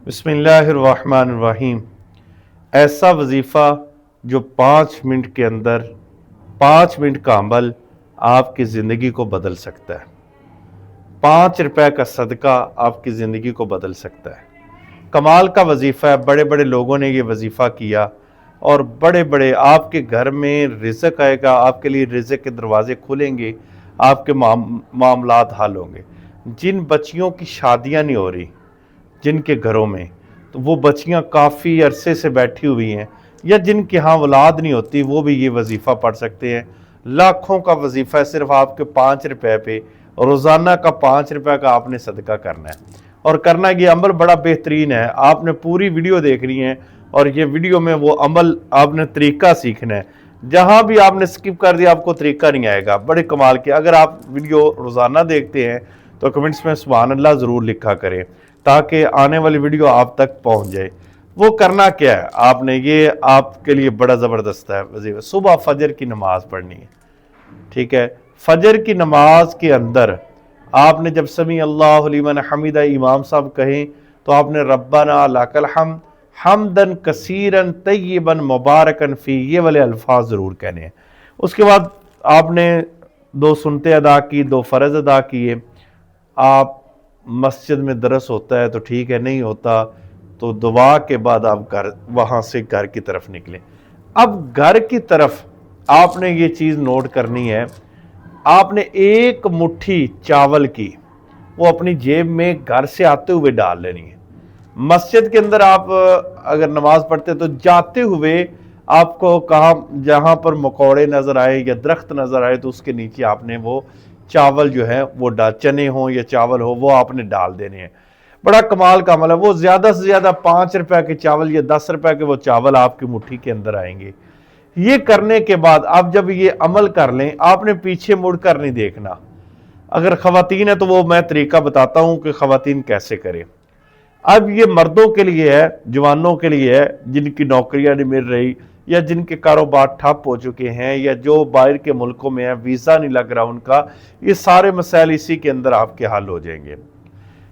بسم اللہ الرحمن الرحیم۔ ایسا وظیفہ جو 5 منٹ کے اندر 5 منٹ کا عمل آپ کی زندگی کو بدل سکتا ہے۔ 5 روپے کا صدقہ آپ کی زندگی کو بدل سکتا ہے۔ کمال کا وظیفہ ہے، بڑے بڑے لوگوں نے یہ وظیفہ کیا اور بڑے بڑے آپ کے گھر میں رزق آئے گا، آپ کے لیے رزق کے دروازے کھلیں گے، آپ کے معاملات حل ہوں گے۔ جن بچیوں کی شادیاں نہیں ہو رہی، جن کے گھروں میں، تو وہ بچیاں کافی عرصے سے بیٹھی ہوئی ہیں، یا جن کے ہاں اولاد نہیں ہوتی، وہ بھی یہ وظیفہ پڑھ سکتے ہیں۔ لاکھوں کا وظیفہ ہے، صرف آپ کے 5 روپے پہ روزانہ کا 5 روپے کا آپ نے صدقہ کرنا ہے۔ اور کرنا یہ عمل بڑا بہترین ہے، آپ نے پوری ویڈیو دیکھنی ہے، اور یہ ویڈیو میں وہ عمل آپ نے طریقہ سیکھنا ہے۔ جہاں بھی آپ نے سکپ کر دیا آپ کو طریقہ نہیں آئے گا۔ بڑے کمال کے، اگر آپ ویڈیو روزانہ دیکھتے ہیں تو کمنٹس میں سبحان اللہ ضرور لکھا کریں، تاکہ آنے والی ویڈیو آپ تک پہنچ جائے۔ وہ کرنا کیا ہے آپ نے، یہ آپ کے لیے بڑا زبردست ہے وظیفہ۔ صبح فجر کی نماز پڑھنی ہے، ٹھیک ہے؟ فجر کی نماز کے اندر آپ نے جب سمیع اللہ لمن حمیدہ امام صاحب کہیں تو آپ نے ربنا لک الحمد حمدن کثیرن طیبا مبارکن فی، یہ والے الفاظ ضرور کہنے ہیں۔ اس کے بعد آپ نے 2 سنتیں ادا کی، 2 فرض ادا کیے۔ آپ مسجد میں درس ہوتا ہے تو ٹھیک ہے، نہیں ہوتا تو دعا کے بعد آپ وہاں سے گھر کی طرف نکلیں۔ اب گھر کی طرف آپ نے یہ چیز نوٹ کرنی ہے، آپ نے 1 مٹھی چاول کی وہ اپنی جیب میں گھر سے آتے ہوئے ڈال لینی ہے۔ مسجد کے اندر آپ اگر نماز پڑھتے تو جاتے ہوئے آپ کو کہاں جہاں پر مکوڑے نظر آئے یا درخت نظر آئے تو اس کے نیچے آپ نے وہ چاول جو ہے وہ چنے ہوں یا چاول ہو وہ آپ نے ڈال دینے ہیں۔ بڑا کمال کا عمل ہے، وہ زیادہ سے زیادہ 5 روپے کے چاول یا 10 روپے کے وہ چاول آپ کی مٹھی کے اندر آئیں گے۔ یہ کرنے کے بعد آپ جب یہ عمل کر لیں، آپ نے پیچھے مڑ کر نہیں دیکھنا۔ اگر خواتین ہے تو وہ میں طریقہ بتاتا ہوں کہ خواتین کیسے کریں۔ اب یہ مردوں کے لیے ہے، جوانوں کے لیے ہے، جن کی نوکریاں نہیں مل رہی یا جن کے کاروبار ٹھپ ہو چکے ہیں یا جو باہر کے ملکوں میں ہیں، ویزا نہیں لگ رہا ان کا، یہ سارے مسائل اسی کے اندر آپ کے حل ہو جائیں گے۔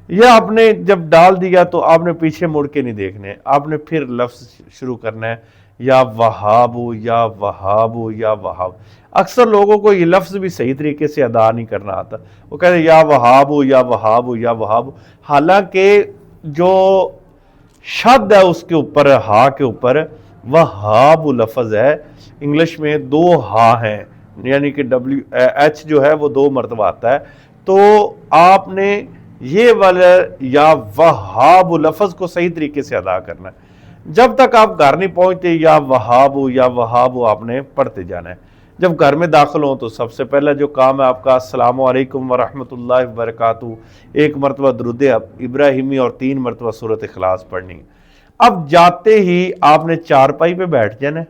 یہ آپ نے جب ڈال دیا تو آپ نے پیچھے مڑ کے نہیں دیکھنے، آپ نے پھر لفظ شروع کرنا ہے، یا وہاب یا وہاب یا وہاب۔ اکثر لوگوں کو یہ لفظ بھی صحیح طریقے سے ادا نہیں کرنا آتا، وہ کہتے ہیں یا وہاب یا وہاب یا وہاب، حالانکہ جو شد ہے اس کے اوپر، ہا کے اوپر وہاب لفظ ہے، انگلش میں 2 ہا ہیں، یعنی کہ ایچ جو ہے وہ 2 مرتبہ آتا ہے، تو آپ نے یہ والا یا وہاب لفظ کو صحیح طریقے سے ادا کرنا ہے۔ جب تک آپ گھر نہیں پہنچتے یا وہاب آپ نے پڑھتے جانا ہے۔ جب گھر میں داخل ہوں تو سب سے پہلا جو کام ہے آپ کا السلام علیکم ورحمۃ اللہ وبرکاتہ، 1 مرتبہ درود ابراہیمی اور 3 مرتبہ سورۃ اخلاص پڑھنی ہے۔ اب جاتے ہی آپ نے چارپائی پہ بیٹھ جانا ہے،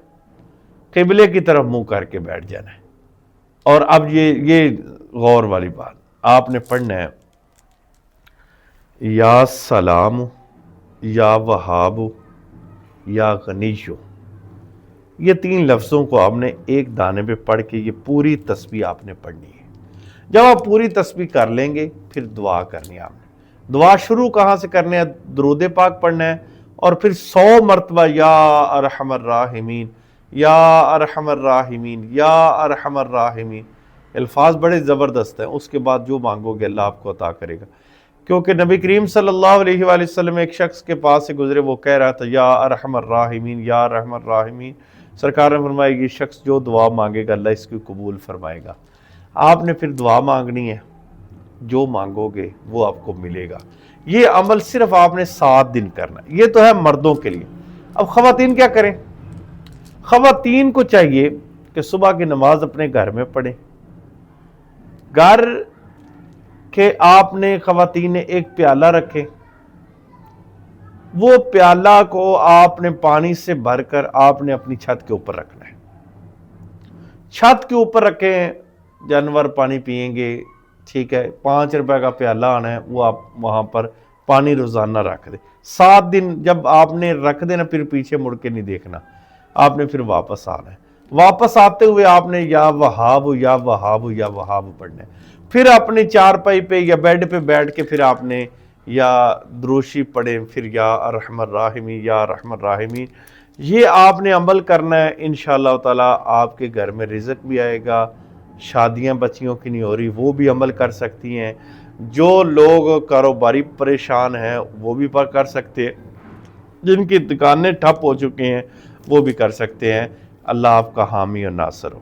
قبلے کی طرف منہ کر کے بیٹھ جانا ہے، اور اب یہ غور والی بات آپ نے پڑھنا ہے، یا سلام یا وہاب یا غنیشو، یہ 3 لفظوں کو آپ نے ایک دانے پہ پڑھ کے یہ پوری تسبیح آپ نے پڑھنی ہے۔ جب آپ پوری تسبیح کر لیں گے پھر دعا کرنی ہے آپ نے۔ دعا شروع کہاں سے کرنے ہے؟ درود پاک پڑھنا ہے، اور پھر 100 مرتبہ یا ارحم الراحمین یا ارحم الراحمین یا ارحم الراحمین، الفاظ بڑے زبردست ہیں۔ اس کے بعد جو مانگو گے اللہ آپ کو عطا کرے گا، کیونکہ نبی کریم صلی اللہ علیہ وآلہ وسلم ایک شخص کے پاس سے گزرے، وہ کہہ رہا تھا یا ارحم الراحمین یا ارحم الراحمین، سرکار نے فرمایا یہ شخص جو دعا مانگے گا اللہ اس کی قبول فرمائے گا۔ آپ نے پھر دعا مانگنی ہے، جو مانگو گے وہ آپ کو ملے گا۔ یہ عمل صرف آپ نے 7 دن کرنا ہے۔ یہ تو ہے مردوں کے لیے۔ اب خواتین کیا کریں؟ خواتین کو چاہیے کہ صبح کی نماز اپنے گھر میں پڑھیں، گھر کہ آپ نے خواتین نے ایک پیالہ رکھے، وہ پیالہ کو آپ نے پانی سے بھر کر آپ نے اپنی چھت کے اوپر رکھنا ہے۔ چھت کے اوپر رکھیں، جانور پانی پئیں گے، ٹھیک ہے؟ 5 روپے کا پیالہ آنا ہے، وہ آپ وہاں پر پانی روزانہ رکھ دیں۔ 7 دن جب آپ نے رکھ دینا پھر پیچھے مڑ کے نہیں دیکھنا، آپ نے پھر واپس آنا ہے۔ واپس آتے ہوئے آپ نے یا وہاب یا وہاب یا وہاب پڑھنا ہے۔ پھر اپنی چارپائی پہ یا بیڈ پہ بیٹھ کے پھر آپ نے یا دروشی پڑھیں پھر یا ارحم الراحمین یا ارحم الراحمین، یہ آپ نے عمل کرنا ہے، انشاءاللہ تعالی آپ کے گھر میں رزق بھی آئے گا۔ شادیاں بچیوں کی نہیں ہو رہی وہ بھی عمل کر سکتی ہیں، جو لوگ کاروباری پریشان ہیں وہ بھی کر سکتے ہیں، جن کی دکانیں ٹھپ ہو چکے ہیں وہ بھی کر سکتے ہیں۔ اللہ آپ کا حامی اور ناصر ہو۔